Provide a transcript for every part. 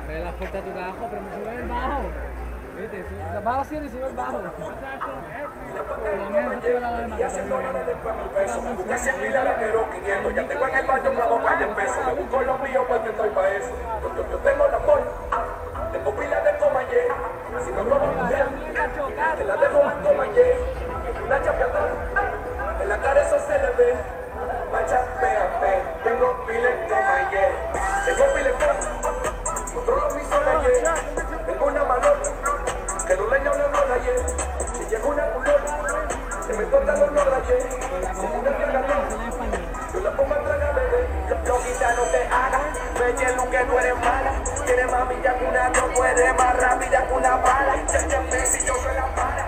Me la puerta de tu trabajo, pero me sube el bajo. ¿Viste? Bajo sí, sube el bajo. Ya tengo en el baño para 2 de pesos. Me busco los míos porque estoy para eso. Yo tengo la mol, tengo pila de comayé. Si no robo mujer, te la dejo en comayé. Una chapeada, en la cara eso se le ve. Macha, pégate, tengo pila de comayé. Tengo pila de controlo mi solayé. Tengo una malota, que no leño no lo rayé. Si llega una culona, se me corta los no rayé. Yo la pongo a tragar, bebé. Los gitanos te hagan, me lleno que tú eres mala. Tienes mami ya que una no puede más rápida que una bala. Ya si yo soy la bala.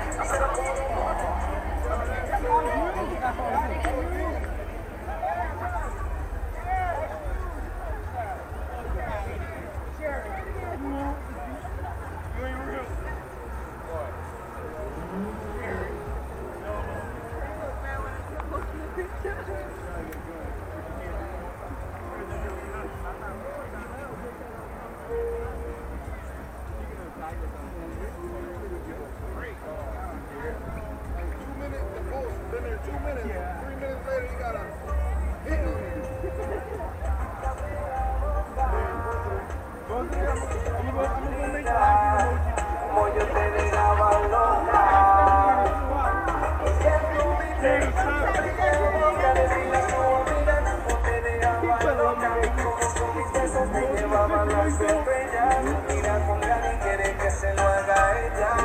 Mira con ganas y quiere que se lo haga ella.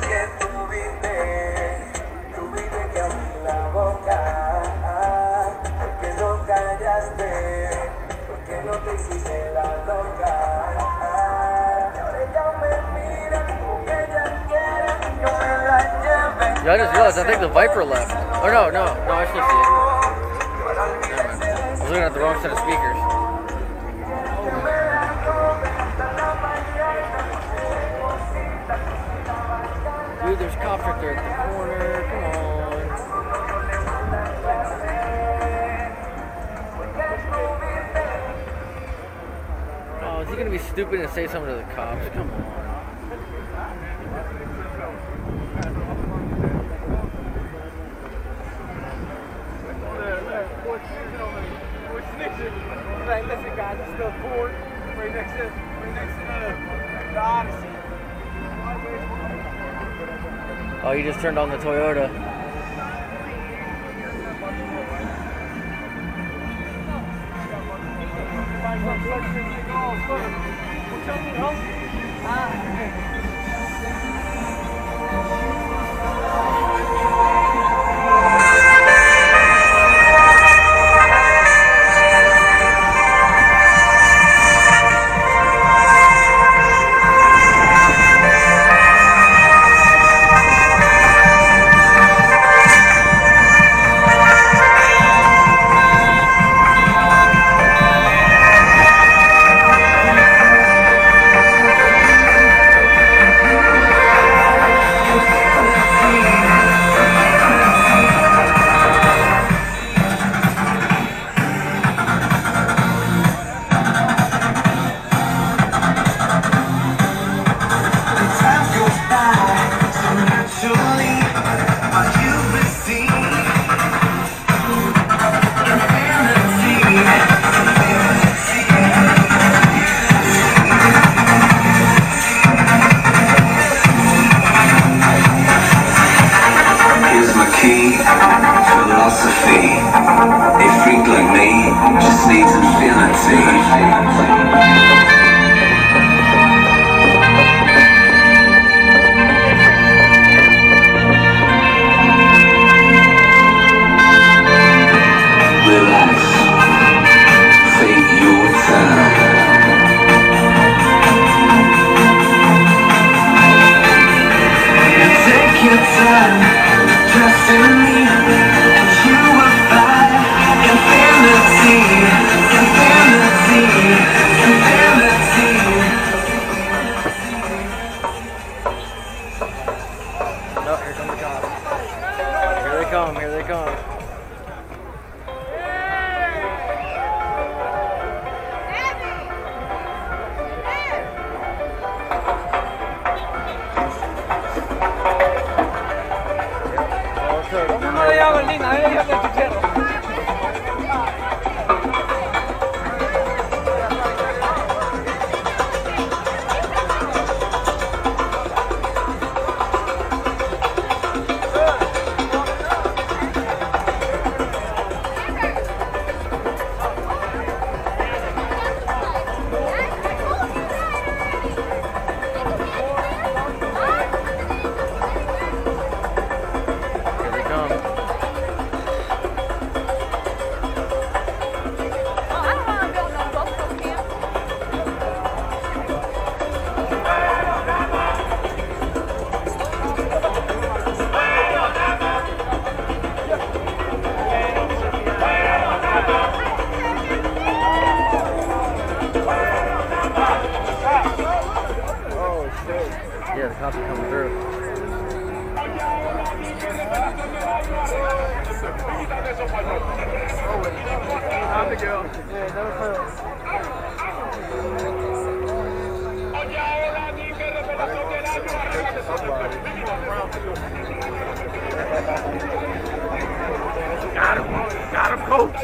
Que tú vives que abrí la boca. Porque no callaste, porque no te hiciste la loca. Ahora ella me mira como que ella quiere, yo me la lleve. Yeah, I just realized I think the Viper left. Oh no, I still see it. Never mind. I was looking at the wrong set of speakers. Dude, there's cops right there at the corner. Come on. Oh, is he gonna be stupid and say something to the cops? Come on. Right, listen, guys, it's the Ford right next to the Odyssey. Oh, you just turned on the Toyota. Philosophy. A freak like me just needs infinity. Here they come. Yeah, the cops are coming through. How'd it go? Yeah, that was her. Got him, coach.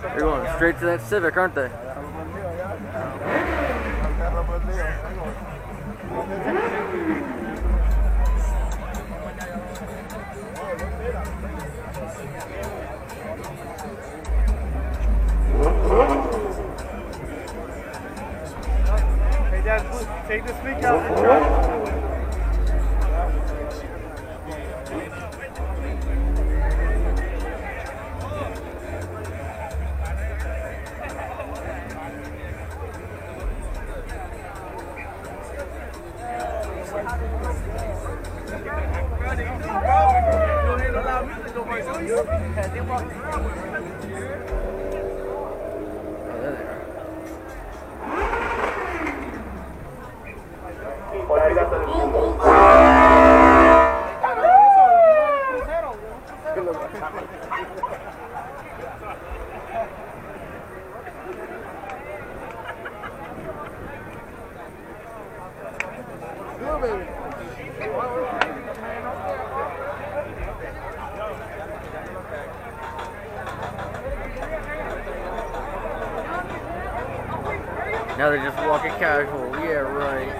They're going straight to that Civic, aren't they? Hey, Dad, take this week out and try. Oh, there they are. Now they're just walking casual. Yeah, right.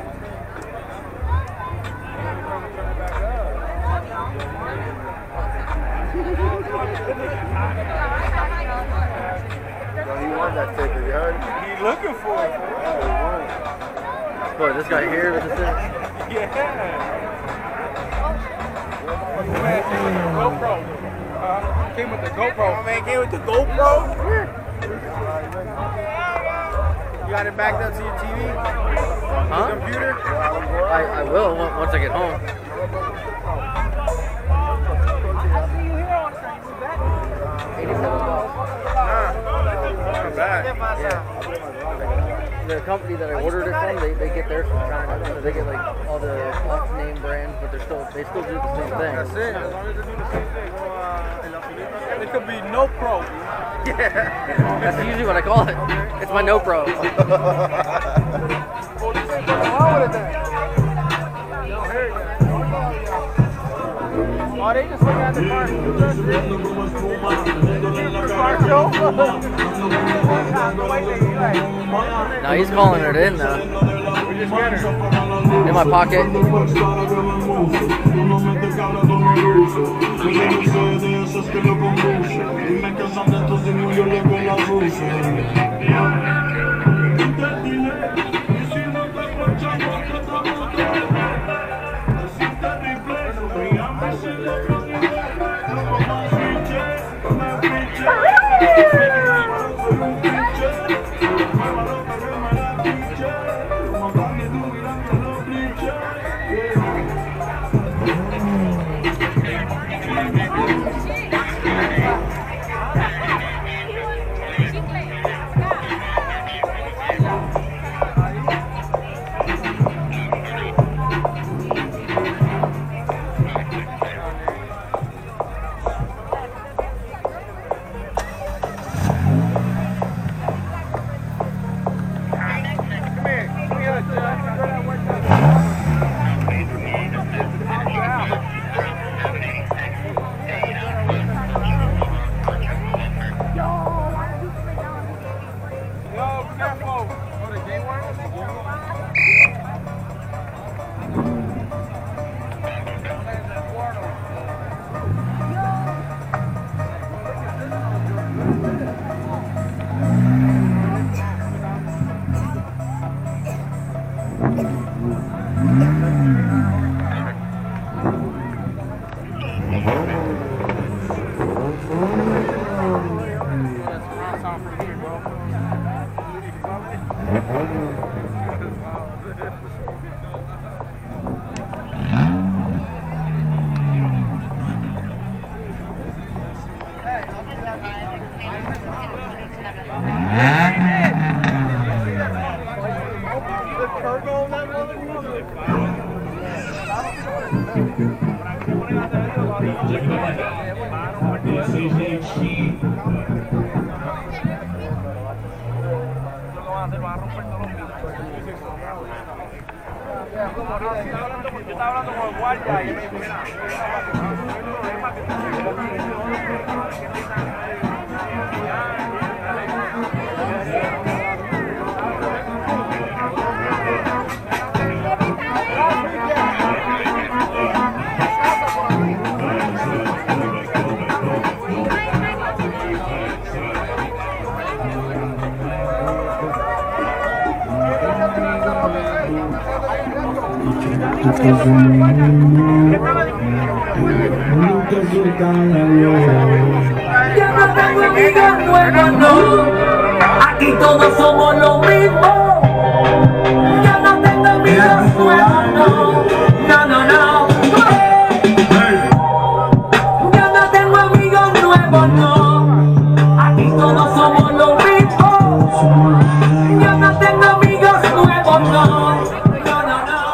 He won that ticket, you heard? He looking for it. Boy, this guy here with the thing. Yeah. Man, came with the GoPro. Came with the GoPro. My man came with the GoPro. You got it backed up to your TV? Huh? Your computer? I will once I get home. Come back. The company that I ordered it from, they get theirs from China. So they get like all the off-name brands, but they still do the same thing. That's it. As long as they do the same thing. It could be no pro. Yeah, that's usually what I call it. It's my no pro. Oh, they just went out the car. Car show? No, he's calling it in though. We just get her. In my pocket. Yo estaba hablando con el guardia y me dijo, mira, Ya no tengo amigas nuevas, no. Aquí todos somos lo mismo. Ya no tengo amigas nuevas, no. No, no, no. Ya no tengo amigos nuevos, no. Aquí todos somos lo mismo. Ya no tengo amigos nuevos, no. No, no, no.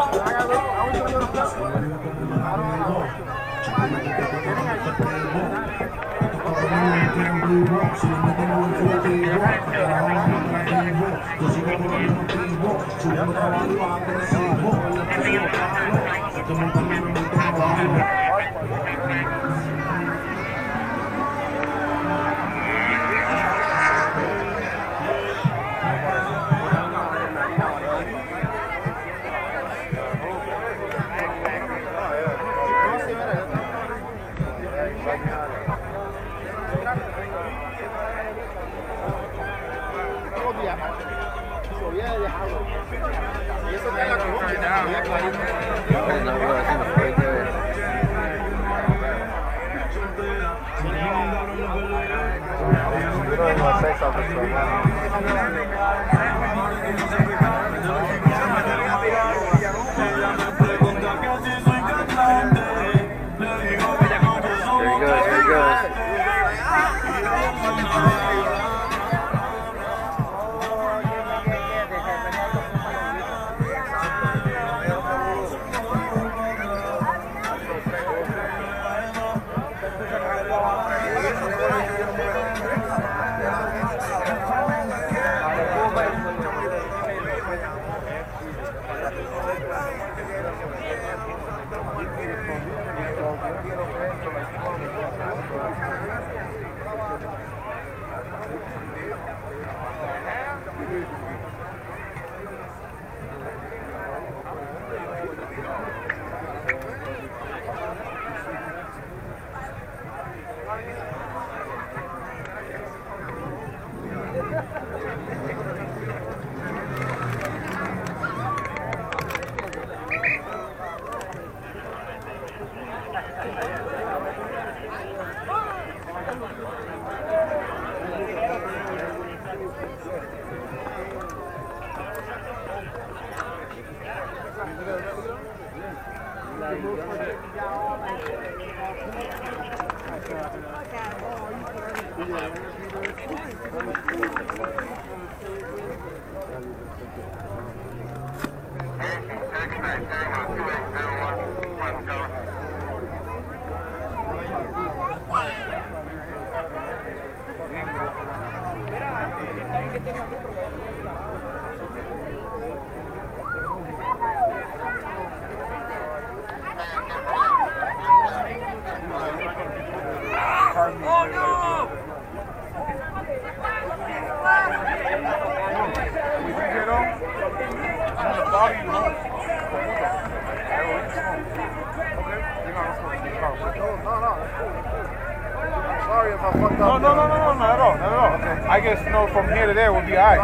No, not at all, not at all. Okay. I guess, from here to there would be all right.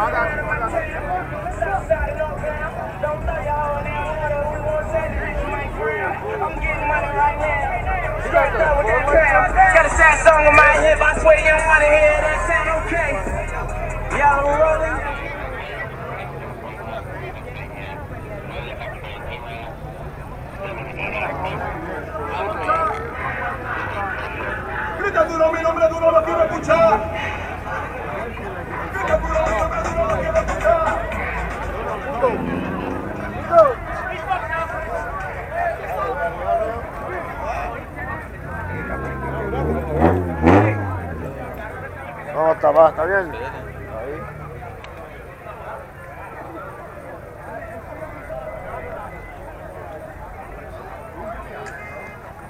Got a sad song on my hip, I swear you don't want to hear that sound, okay? Y'all rolling? Grita duro, mi nombre duro, lo quiero escuchar. Grita duro, mi nombre duro, lo quiero escuchar. él. Ahí.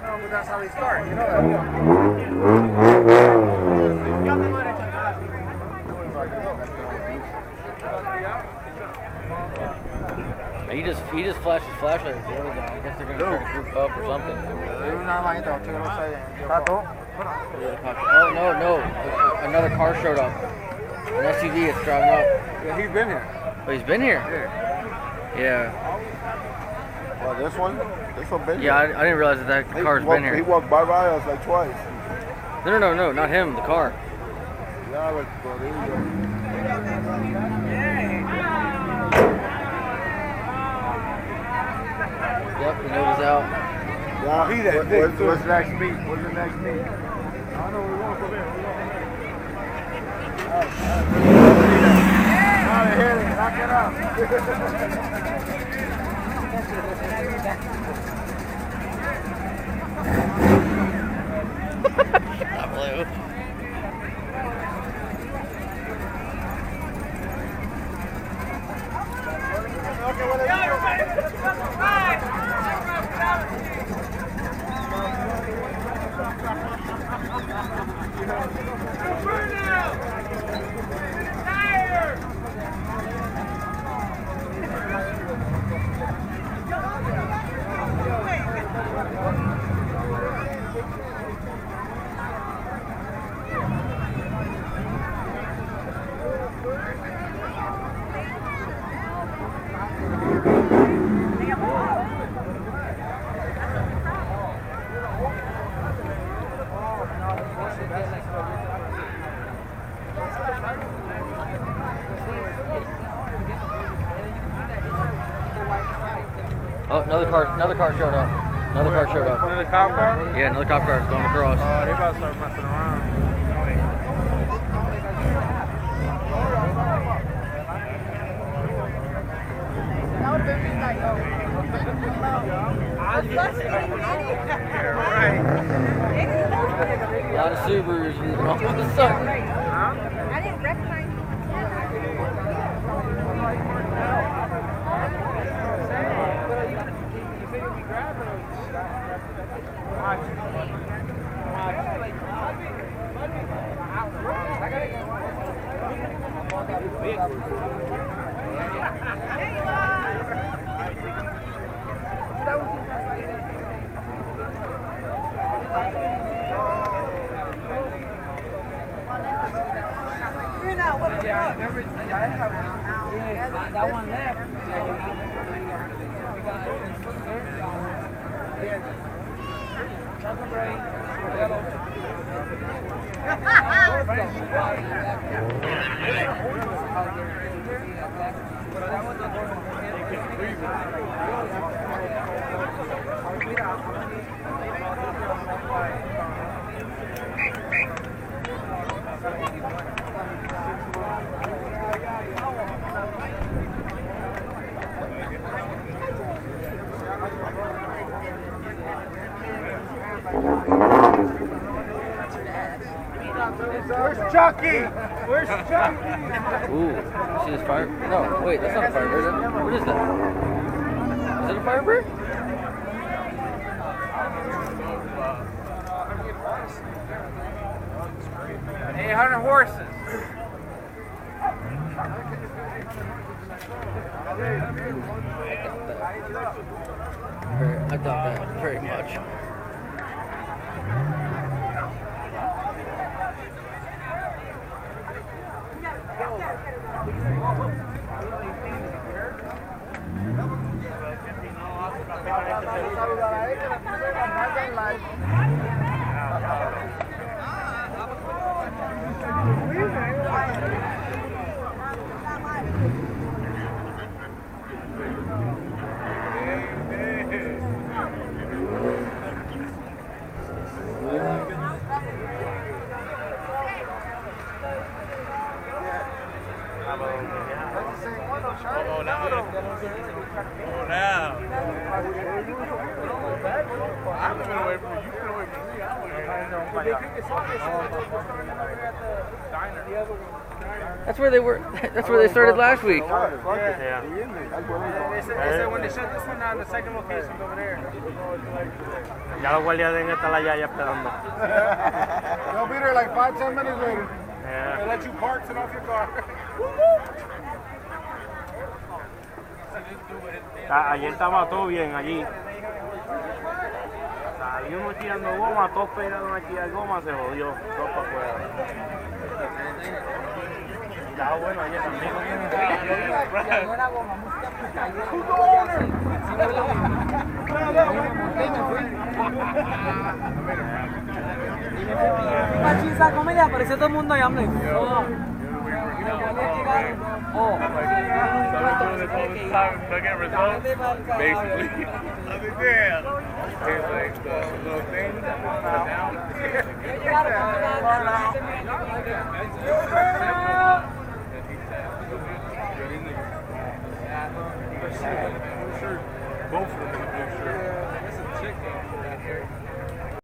No, but that's how they start. You know He just flashed his flashlight. I guess they're gonna try to group up or something. Oh no! Another car showed up. An SUV is driving up. Yeah, he's been here. Oh, he's been here. Yeah. Oh, this one been Yeah, here. I didn't realize that car's been here. He walked by us like twice. No, not him. The car. Yeah, look, bro, there you go. Yep, the note is out. Yeah, he that. What's next meet? What's the next meet? I know we want to come in. Hit it, knock it out. Not blue. Oh, another car showed up. Another cop car? Yeah, another cop car is going across. Oh, they about to start messing around. A lot of Subarus moving off of the sun. I didn't recognize you. That one left. Where's Chucky? Where's Chucky? Ooh, see this fire? No, wait, that's not a Firebird. What is that? Is it a Firebird? 800 horses. I doubt that very much. The other one. That's where they were. That's where they started last week. Yeah. Yeah. They said when they shut this one down, the second location's over there. Ya los guardias deben estar allá ya esperando. They'll be there like 5-10 minutes later. They Yeah. let you park, sit off your car. Ayer estaba todo bien allí. Salió uno tirando goma, todos pegaron aquí a goma, se jodió, todo para afuera. Y estaba bueno ayer también. Machisa comedia, apareció todo el mundo allá, hombre. Basically. Yeah. It's like the little thing down. Both of them in the blue shirt. This is a chick though.